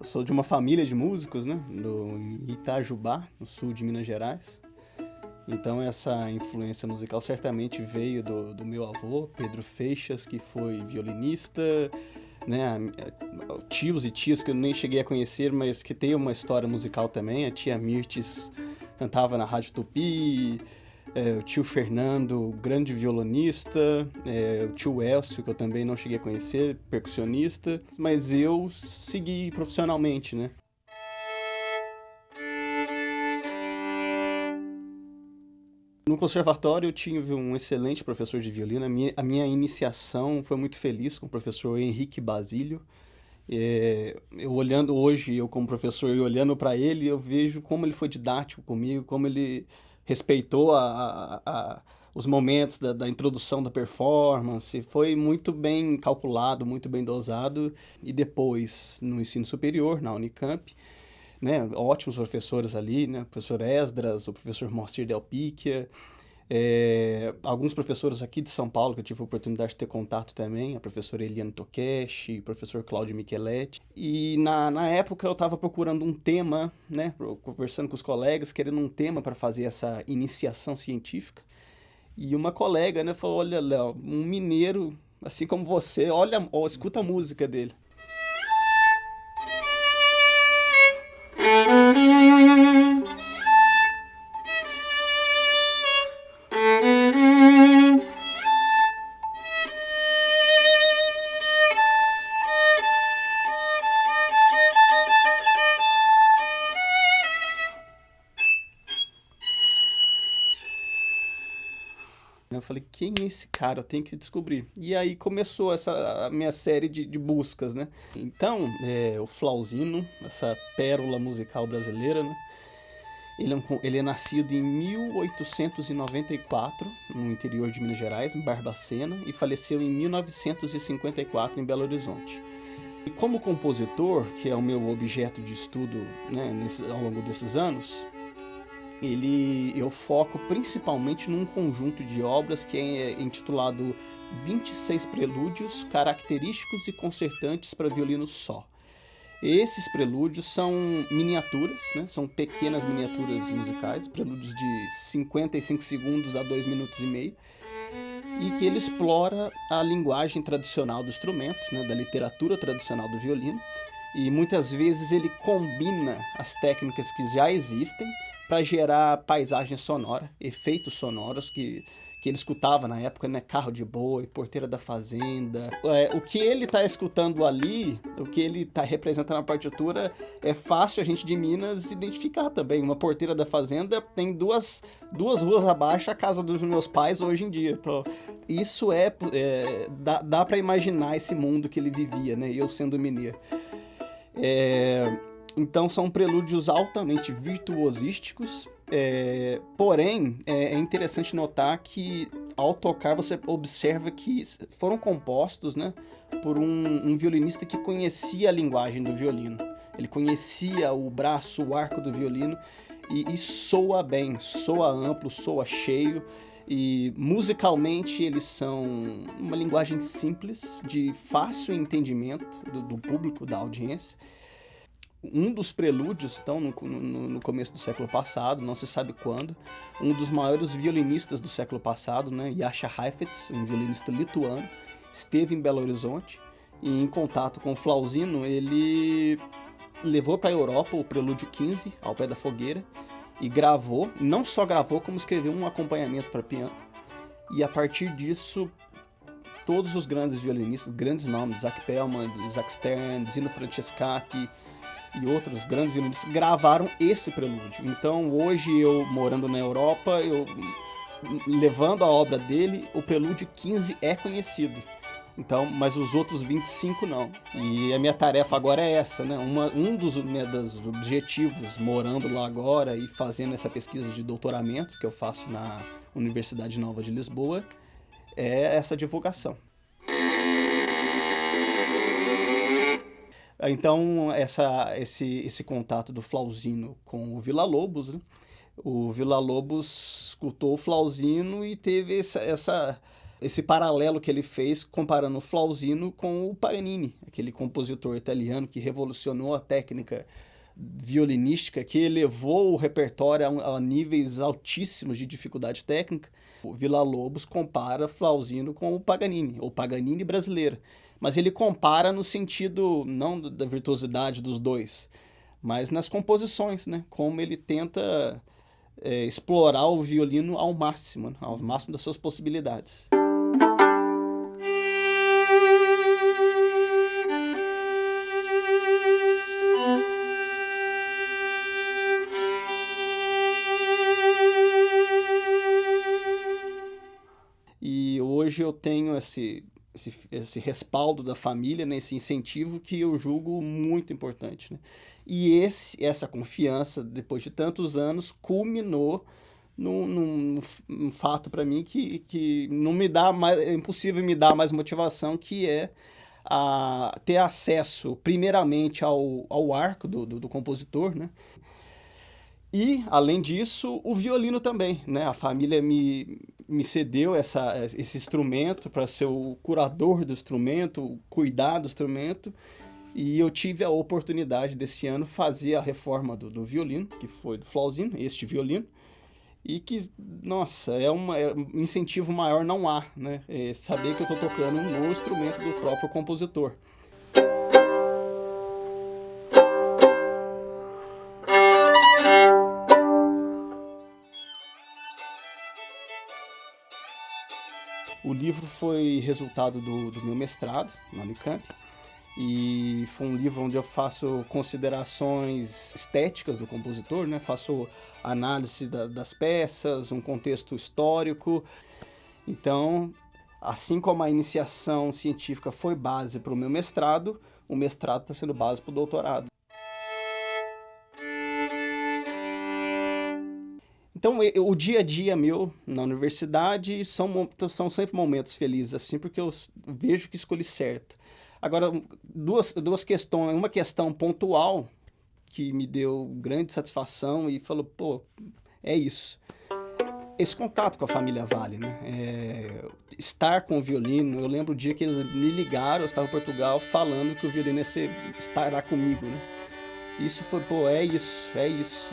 Sou de uma família de músicos, né? Em Itajubá, no sul de Minas Gerais. Então essa influência musical certamente veio do meu avô, Pedro Feixas, que foi violinista, né? Tios e tias que eu nem cheguei a conhecer, mas que tem uma história musical também. A tia Mirtes cantava na Rádio Tupi, o tio Fernando, grande violonista, o tio Elcio, que eu também não cheguei a conhecer, percussionista, mas eu segui profissionalmente, né? No conservatório eu tive um excelente professor de violino. A minha iniciação foi muito feliz com o professor Henrique Basílio. Eu olhando hoje, eu como professor, e olhando para ele, eu vejo como ele foi didático comigo, como ele respeitou os momentos da introdução da performance. Foi muito bem calculado, muito bem dosado. E depois, no ensino superior, na Unicamp, né, ótimos professores ali, né, o professor Esdras, o professor Moacir Del Picchia, alguns professores aqui de São Paulo que eu tive a oportunidade de ter contato também, a professora Eliane Tokeshi, o professor Cláudio Micheletti. E na época eu estava procurando um tema, né, conversando com os colegas, querendo um tema para fazer essa iniciação científica. E uma colega, né, falou: olha, Léo, um mineiro, assim como você, olha, escuta a música dele. Eu falei, quem é esse cara? Eu tenho que descobrir. E aí começou a minha série de buscas, né? Então, o Flauzino, essa pérola musical brasileira, né? Ele é nascido em 1894, no interior de Minas Gerais, em Barbacena, e faleceu em 1954, em Belo Horizonte. E como compositor, que é o meu objeto de estudo, né, ao longo desses anos, eu foco principalmente num conjunto de obras que é intitulado 26 Prelúdios Característicos e Concertantes para Violino Só. Esses prelúdios são miniaturas, né? São pequenas miniaturas musicais, prelúdios de 55 segundos a 2 minutos e meio, e que ele explora a linguagem tradicional do instrumento, né? Da literatura tradicional do violino, e muitas vezes ele combina as técnicas que já existem para gerar paisagem sonora, efeitos sonoros que ele escutava na época, né? Carro de boi, porteira da fazenda. O que ele está escutando ali, o que ele está representando na partitura, é fácil a gente de Minas identificar também. Uma porteira da fazenda tem duas ruas abaixo a casa dos meus pais hoje em dia. Então, isso dá para imaginar esse mundo que ele vivia, né? Eu sendo mineiro. Então são prelúdios altamente virtuosísticos, porém é interessante notar que ao tocar você observa que foram compostos, né, por um violinista que conhecia a linguagem do violino. Ele conhecia o braço, o arco do violino e soa bem, soa amplo, soa cheio. E musicalmente eles são uma linguagem simples, de fácil entendimento do público, da audiência. Um dos prelúdios, então, no começo do século passado, não se sabe quando, um dos maiores violinistas do século passado, né, Jascha Heifetz, um violinista lituano, esteve em Belo Horizonte e, em contato com o Flauzino, ele levou para a Europa o Prelúdio 15, ao pé da fogueira, e gravou, não só gravou, como escreveu um acompanhamento para piano. E a partir disso, todos os grandes violinistas, grandes nomes, Isaac Perlman, Isaac Stern, Zino Francescatti e outros grandes violinistas gravaram esse prelúdio. Então hoje eu, morando na Europa, levando a obra dele, o Prelúdio 15 é conhecido. Então, mas os outros 25 não. E a minha tarefa agora é essa, né? Um dos objetivos, morando lá agora e fazendo essa pesquisa de doutoramento que eu faço na Universidade Nova de Lisboa, é essa divulgação. Então, esse contato do Flauzino com o Villa-Lobos, né? O Villa-Lobos escutou o Flauzino e teve essa esse paralelo que ele fez comparando o Flausino com o Paganini, aquele compositor italiano que revolucionou a técnica violinística, que elevou o repertório a níveis altíssimos de dificuldade técnica. O Villa-Lobos compara Flausino com o Paganini brasileiro. Mas ele compara no sentido não da virtuosidade dos dois, mas nas composições, né? Como ele tenta explorar o violino ao máximo, né? Ao máximo das suas possibilidades. E hoje eu tenho esse respaldo da família, né, esse incentivo que eu julgo muito importante, né? E essa confiança, depois de tantos anos, culminou num fato para mim que não me dá mais, é impossível me dar mais motivação, que é ter acesso, primeiramente, ao arco do compositor, né? E, além disso, o violino também, né? A família me cedeu esse instrumento para ser o curador do instrumento, cuidar do instrumento, e eu tive a oportunidade desse ano fazer a reforma do violino, que foi do Flausino, este violino, e que, nossa, um incentivo maior não há, né? Saber que eu estou tocando no instrumento do próprio compositor. O livro foi resultado do meu mestrado na Unicamp, e foi um livro onde eu faço considerações estéticas do compositor, né? Faço análise das peças, um contexto histórico. Então, assim como a iniciação científica foi base para o meu mestrado, o mestrado está sendo base para o doutorado. Então, o dia a dia meu na universidade são sempre momentos felizes, assim, porque eu vejo que escolhi certo. Agora, duas questões, uma questão pontual que me deu grande satisfação e falou, pô, é isso. Esse contato com a família Vale, né? Estar com o violino, eu lembro o dia que eles me ligaram, eu estava em Portugal, falando que o violino estará comigo, né? Isso foi, pô, é isso,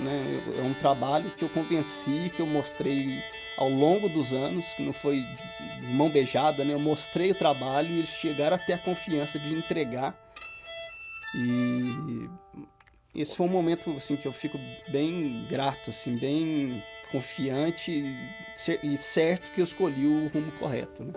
né? É um trabalho que eu convenci, que eu mostrei ao longo dos anos, que não foi de mão beijada, né? Eu mostrei o trabalho e eles chegaram a ter a confiança de entregar. E esse foi um momento, assim, que eu fico bem grato, assim, bem confiante e certo que eu escolhi o rumo correto, né?